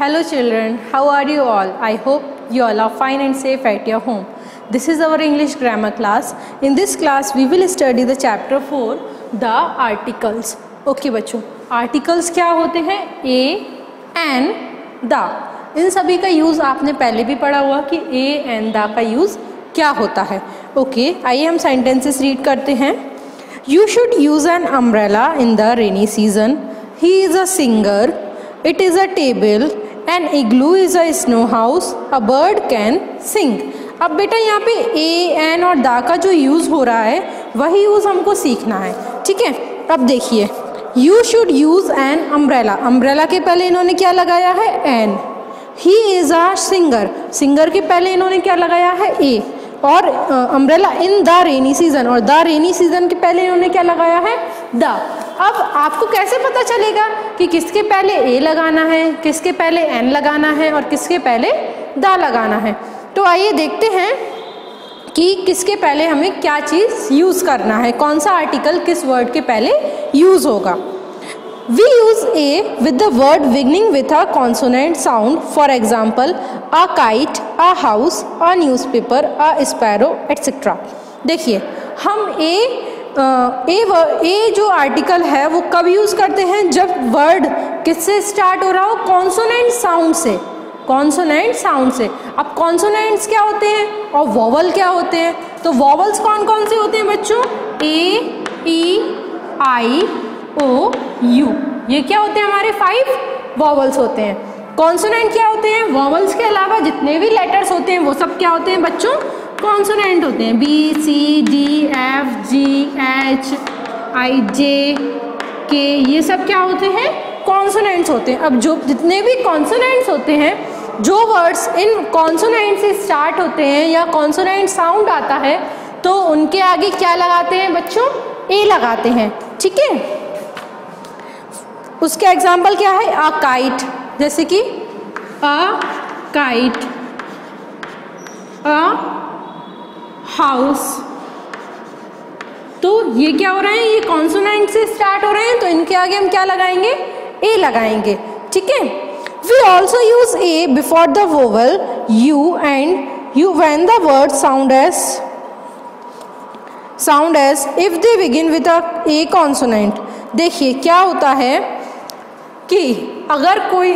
Hello children, how are you all? I hope you all are fine and safe at your home. This is our English grammar class. In this class we will study the chapter 4, the articles. Okay बच्चों, articles क्या होते हैं? A, an, the. इन सभी का use आपने पहले भी पढ़ा हुआ कि a and the का यूज़ क्या होता है. ओके, आइए हम सेंटेंसेस रीड करते हैं. You should use an umbrella in the rainy season. He is a singer. It is a table. An igloo is a snow house. A bird can sing. अब बेटा यहाँ पे a, an और da का जो use हो रहा है वही यूज़ हमको सीखना है. ठीक है, अब देखिए, You should use an umbrella. Umbrella के पहले इन्होंने क्या लगाया है? An. He is a singer. Singer के पहले इन्होंने क्या लगाया है? A. और umbrella in the rainy season, और द रेनी सीजन के पहले इन्होंने क्या लगाया है? द. अब आपको कैसे पता चलेगा कि किसके पहले ए लगाना है, किसके पहले एन लगाना है और किसके पहले द लगाना है? तो आइए देखते हैं कि किसके पहले हमें क्या चीज़ यूज़ करना है, कौन सा आर्टिकल किस वर्ड के पहले यूज़ होगा. We use a with the word beginning with a consonant sound. For example, a kite, a house, a newspaper, a sparrow, etc. देखिए, हम ए जो आर्टिकल है वो कब यूज़ करते हैं? जब वर्ड किससे स्टार्ट हो रहा हो? कॉन्सोनेंट साउंड से. कॉन्सोनेंट साउंड से. अब कॉन्सोनेंट्स क्या होते हैं और वॉवल क्या होते हैं? तो वॉवल्स कौन कौन से होते हैं बच्चों? ए, ई, आई, ओ, यू. ये क्या होते हैं? हमारे 5 वॉवल्स होते हैं. कॉन्सोनेंट क्या होते हैं? वॉवल्स के अलावा जितने भी लेटर्स होते हैं वो सब क्या होते हैं बच्चों? कॉन्सोनेंट होते हैं. बी, सी, डी, एफ, जी, एच, आई, जे, के, ये सब क्या होते हैं? कॉन्सोनेंट्स होते हैं. अब जो जितने भी कॉन्सोनेंट्स होते हैं, जो वर्ड्स इन कॉन्सोनेंट से स्टार्ट होते हैं या कॉन्सोनेंट साउंड आता है, तो उनके आगे क्या लगाते हैं बच्चों? ए लगाते हैं. ठीक है, उसका एग्जाम्पल क्या है? A kite. जैसे कि अ काइट, अ हाउस. तो ये क्या हो रहे हैं? ये कॉन्सोनेंट से स्टार्ट हो रहे हैं, तो इनके आगे हम क्या लगाएंगे? ए लगाएंगे. ठीक है. We also use a before the vowel u and u when the word sound as if they begin with a a consonant. देखिए क्या होता है कि अगर कोई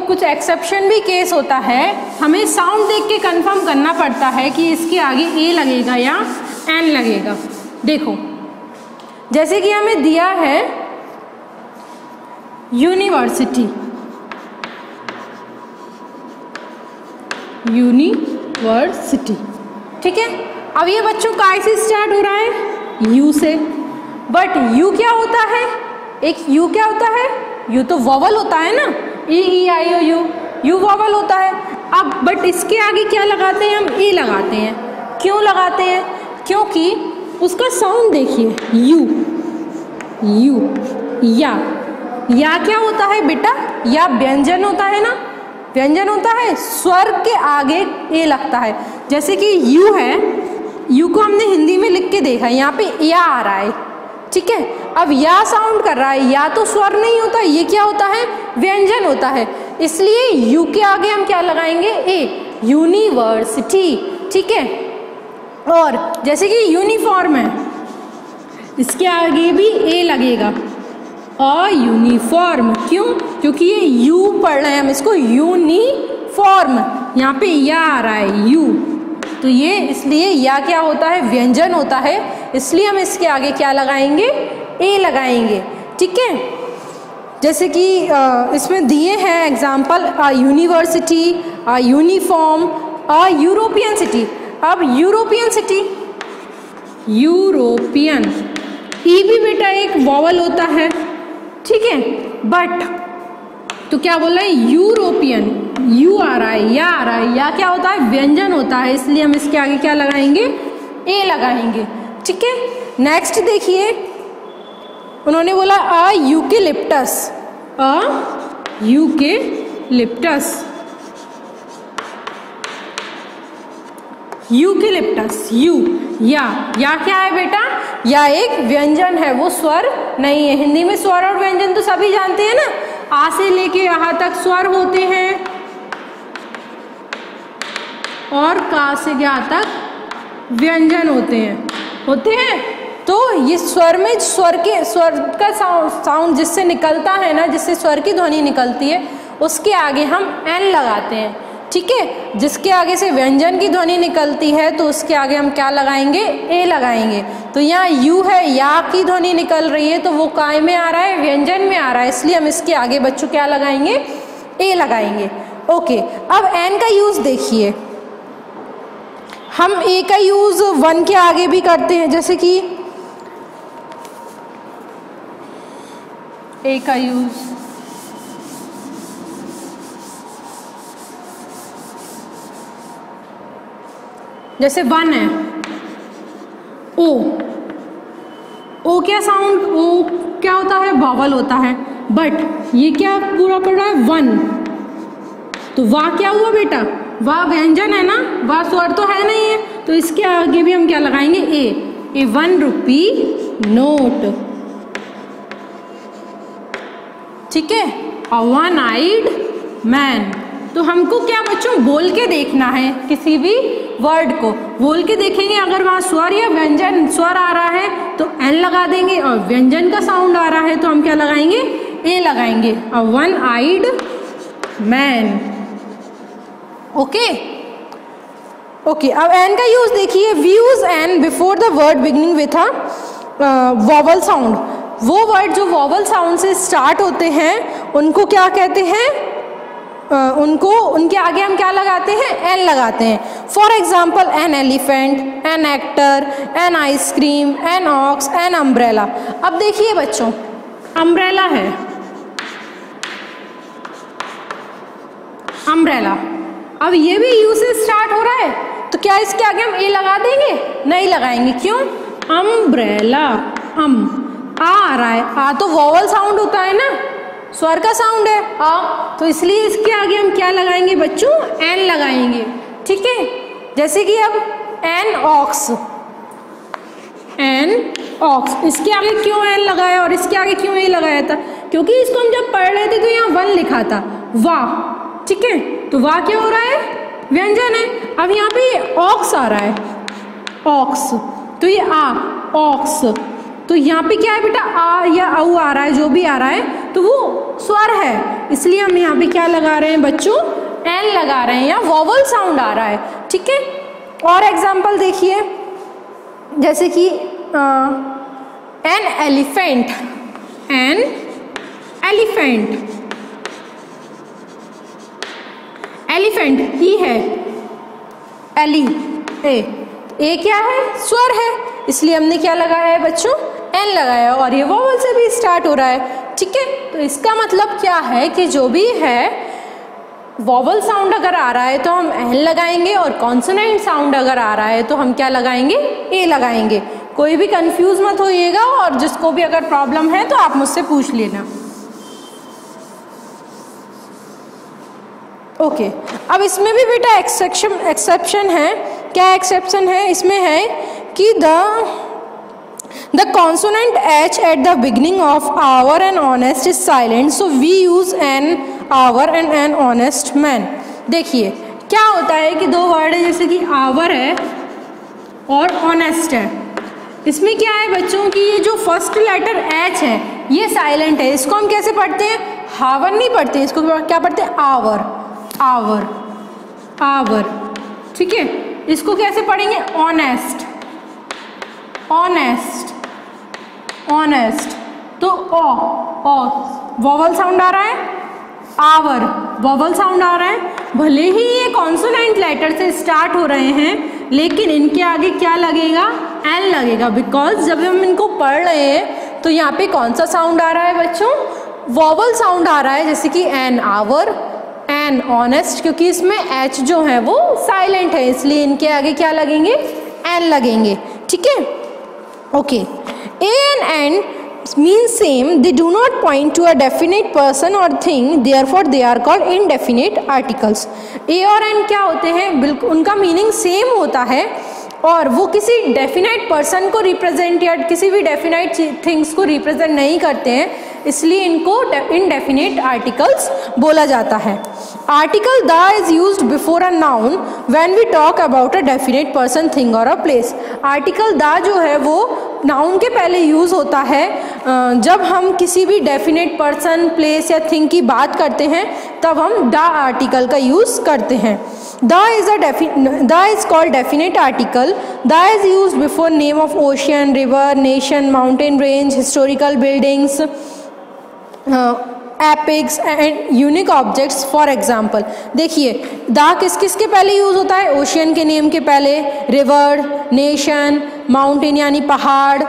कुछ एक्सेप्शन भी केस होता है, हमें साउंड देख के कंफर्म करना पड़ता है कि इसके आगे ए लगेगा या एन लगेगा. देखो, जैसे कि हमें दिया है यूनिवर्सिटी. यूनिवर्सिटी. ठीक है. अब ये बच्चों काय से स्टार्ट हो रहा है? यू से. बट यू क्या होता है? एक यू क्या होता है? यू तो वॉवल होता है ना. ई, आई, ओ, यू. यू वॉवल होता है. अब बट इसके आगे क्या लगाते हैं? हम ए लगाते हैं. क्यों लगाते हैं? क्योंकि उसका साउंड देखिए, यू, यू, या क्या होता है बेटा? या व्यंजन होता है ना. व्यंजन होता है, स्वर के आगे ए लगता है. जैसे कि यू है, यू को हमने हिंदी में लिख के देखा है, यहाँ पे या आ रहा है. ठीक है. अब या साउंड कर रहा है, या तो स्वर नहीं होता, ये क्या होता है? व्यंजन होता है. इसलिए यू के आगे हम क्या लगाएंगे? ए. यूनिवर्सिटी. ठीक है. और जैसे कि यूनिफॉर्म है, इसके आगे भी ए लगेगा. A uniform. क्यों? क्योंकि ये यू पढ़ रहे हैं हम, इसको यूनिफॉर्म. यहाँ पे या आ रहा है, यू. तो ये इसलिए या क्या होता है? व्यंजन होता है. इसलिए हम इसके आगे क्या लगाएंगे? ए लगाएंगे. ठीक है. जैसे कि इसमें दिए हैं example, a university, a uniform, a European city. अब यूरोपियन सिटी, यूरोपियन, ई भी बेटा एक वॉवल होता है. ठीक है. बट तो क्या बोल रहे हैं? यूरोपियन. यू आ रहा है, या आ रहा है. या क्या होता है? व्यंजन होता है. इसलिए हम इसके आगे क्या लगाएंगे? ए लगाएंगे. ठीक है. नेक्स्ट देखिए, उन्होंने बोला a eucalyptus. A eucalyptus. Eucalyptus. यू, या क्या है बेटा? या एक व्यंजन है, वो स्वर नहीं है. हिंदी में स्वर और व्यंजन तो सभी जानते हैं ना. आ से लेके यहाँ तक स्वर होते हैं और का से यहाँ तक व्यंजन होते हैं। तो ये स्वर में स्वर का साउंड जिससे निकलता है ना, जिससे स्वर की ध्वनि निकलती है, उसके आगे हम एन लगाते हैं, ठीक है। जिसके आगे से व्यंजन की ध्वनि निकलती है तो उसके आगे हम क्या लगाएंगे, ए लगाएंगे। तो यहाँ यू है, या की ध्वनि निकल रही है तो वो काय में आ रहा है, व्यंजन में आ रहा है, इसलिए हम इसके आगे बच्चों क्या लगाएंगे, ए लगाएंगे। ओके, अब एन का यूज देखिए, हम ए का यूज वन के आगे भी करते हैं, जैसे कि ए का यूज जैसे वन है, ओ क्या साउंड, ओ क्या होता है, वावल होता है, बट ये क्या पूरा पड़ रहा है, वन। तो वाह क्या हुआ बेटा, वाह व्यंजन है ना, वाह स्वर तो है नहीं है, तो इसके आगे भी हम क्या लगाएंगे, ए 1 रुपी नोट, ठीक है। और वन आइड मैन। तो हमको क्या बच्चों बोल के देखना है, किसी भी वर्ड को बोल के देखेंगे, अगर वहाँ स्वर या व्यंजन स्वर आ रहा है तो एन लगा देंगे, और व्यंजन का साउंड आ रहा है तो हम क्या लगाएंगे, ए लगाएंगे। और वन आइड मैन। ओके, अब एन का यूज देखिए, we use an before the word beginning with a vowel sound. वो वर्ड जो वॉवल साउंड से स्टार्ट होते हैं उनको क्या कहते हैं, उनके आगे हम क्या लगाते हैं, एन लगाते हैं। For example an elephant, an actor, an ice cream, an ox, an umbrella. अब देखिए बच्चों, अम्ब्रेला है, अम्ब्रेला, अब ये भी यू से स्टार्ट हो रहा है, तो क्या इसके आगे हम ए लगा देंगे, नहीं लगाएंगे, क्यों, अम्ब्रेला, आ रहा है, आ तो वॉवल साउंड होता है ना, स्वर का साउंड है आ, तो इसलिए इसके आगे हम क्या लगाएंगे बच्चों, एन लगाएंगे, ठीक है। जैसे कि अब एन ऑक्स, इसके आगे क्यों एन लगाया और इसके आगे क्यों ए लगाया था, क्योंकि इसको हम जब पढ़ रहे थे तो यहाँ वन लिखा था, वाह, ठीक है। तो वाह क्या हो रहा है, व्यंजन है। अब यहाँ पे ऑक्स आ रहा है, ऑक्स, तो ये ऑक्स, तो यहाँ पे क्या है बेटा, आ या औ आ रहा है, जो भी आ रहा है तो वो स्वर है, इसलिए हम यहाँ पे क्या लगा रहे हैं बच्चों, एन लगा रहे हैं, या वॉवल साउंड आ रहा है, ठीक है। और एग्जाम्पल देखिए, जैसे कि एन एलिफेंट, एलिफेंट ई है, एली, ए क्या है, स्वर है, इसलिए हमने क्या लगाया है बच्चों, एन लगाया, और ये वॉवल से भी स्टार्ट हो रहा है, ठीक है। तो इसका मतलब क्या है कि जो भी है वॉवल साउंड अगर आ रहा है तो हम एन लगाएंगे, और कॉन्सोनेंट साउंड अगर आ रहा है तो हम क्या लगाएंगे, ए लगाएंगे। कोई भी कंफ्यूज मत होइएगा, और जिसको भी अगर प्रॉब्लम है तो आप मुझसे पूछ लेना। ओके, अब इसमें भी बेटा एक्सेप्शन है। क्या एक्सेप्शन है, इसमें है कि the consonant h at the beginning of our and honest is silent, so we use an our and an honest man। देखिए क्या होता है कि दो वर्ड है, जैसे कि आवर है और ऑनेस्ट है, इसमें क्या है बच्चों की ये जो फर्स्ट लेटर एच है ये साइलेंट है, इसको हम कैसे पढ़ते हैं, हावर नहीं पढ़ते हैं, इसको क्या पढ़ते हैं, आवर, आवर, आवर, ठीक है। इसको कैसे पढ़ेंगे, ऑनेस्ट, ऑनेस्ट, ऑनेस्ट, तो ओ वॉवल साउंड आ रहा है, आवर वॉवल साउंड आ रहा है, भले ही ये कॉन्सोनेंट लेटर से स्टार्ट हो रहे हैं लेकिन इनके आगे क्या लगेगा, एन लगेगा, बिकॉज जब हम इनको पढ़ रहे हैं तो यहाँ पे कौन सा साउंड आ रहा है बच्चों, वॉवल साउंड आ रहा है, जैसे कि एन आवर, एन ऑनेस्ट, क्योंकि इसमें एच जो है वो साइलेंट है, इसलिए इनके आगे क्या लगेंगे, एन लगेंगे, ठीक है। Okay, a and an mean same, they do not point to a definite person or thing, therefore they are called indefinite articles। a और n क्या होते हैं, बिल्कुल उनका मीनिंग सेम होता है और वो किसी डेफिनेट पर्सन को रिप्रेजेंट या किसी भी डेफिनेट थिंग्स को रिप्रेजेंट नहीं करते हैं, इसलिए इनको इनडेफिनेट आर्टिकल्स बोला जाता है। Article the is used before a noun when we talk about a definite person, thing और अ प्लेस। आर्टिकल द जो है वो नाउन के पहले यूज़ होता है जब हम किसी भी डेफिनेट पर्सन, प्लेस या थिंग की बात करते हैं, तब हम द आर्टिकल का यूज़ करते हैं। The is called definite article. The is used before name of ocean, river, nation, mountain range, historical buildings, epics and unique objects. For example देखिए, द किस किस के पहले यूज़ होता है? ओशियन के नेम के पहले, रिवर, नेशन, माउंटेन यानी पहाड़,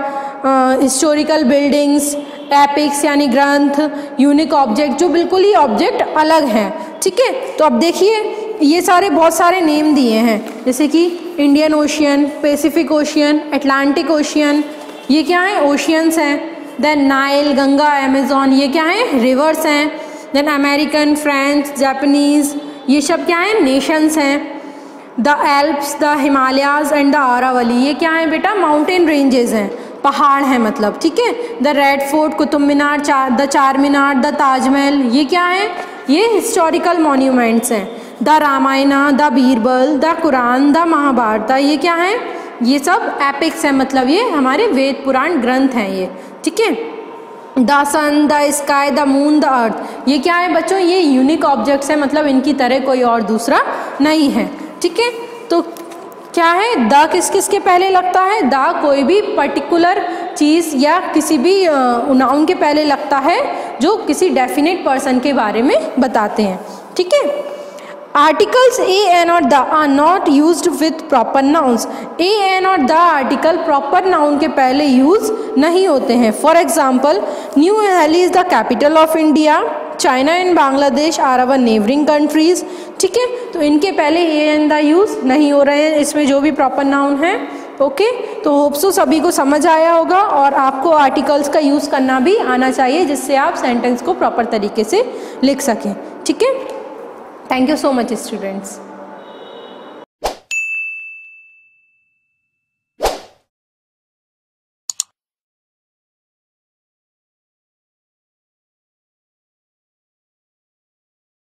हिस्टोरिकल बिल्डिंग्स, एपिक्स यानी ग्रंथ, यूनिक ऑब्जेक्ट जो बिल्कुल ही ऑब्जेक्ट अलग हैं। ठीक है, तो अब देखिए ये सारे बहुत सारे नेम दिए हैं, जैसे कि Indian ocean, Pacific ocean, Atlantic ocean, ये क्या है? ओशियंस हैं। देन नाइल, गंगा, अमेजोन, ये क्या है? रिवर्स हैं। देन अमेरिकन, फ्रेंच, जापानीज़, ये सब क्या है? नेशंस हैं। The Alps, the Himalayas and the Aravalli, ये क्या है बेटा? माउंटेन रेंजेस हैं, पहाड़ हैं मतलब। ठीक है, the red fort, Qutub Minar, the Char Minar, the Taj Mahal, ये क्या है? ये हिस्टोरिकल मॉन्यूमेंट्स हैं। The Ramayana, the Birbal, the Quran, the Mahabharata, ये क्या है? ये सब एपिक्स हैं, मतलब ये हमारे वेद पुराण ग्रंथ हैं ये। ठीक है, the sun, the sky, the moon, the earth, ये क्या है बच्चों? ये यूनिक ऑब्जेक्ट्स हैं, मतलब इनकी तरह कोई और दूसरा नहीं है। ठीक है, तो क्या है? द किस किस के पहले लगता है? द कोई भी पर्टिकुलर चीज़ या किसी भी नाउन के पहले लगता है जो किसी डेफिनेट पर्सन के बारे में बताते हैं। ठीक है, आर्टिकल्स ए एन और the are not used with proper nouns. A an और द आर्टिकल प्रॉपर नाउन के पहले यूज नहीं होते हैं। For example, New Delhi is the capital of India, China and Bangladesh are our neighbouring countries. ठीक है, तो इनके पहले ए एन द यूज नहीं हो रहे हैं इसमें जो भी प्रॉपर नाउन है। ओके, तो होप्सो सभी को समझ आया होगा और आपको आर्टिकल्स का यूज़ करना भी आना चाहिए जिससे आप सेंटेंस को प्रॉपर तरीके से लिख सकें। ठीक है, thank you so much students.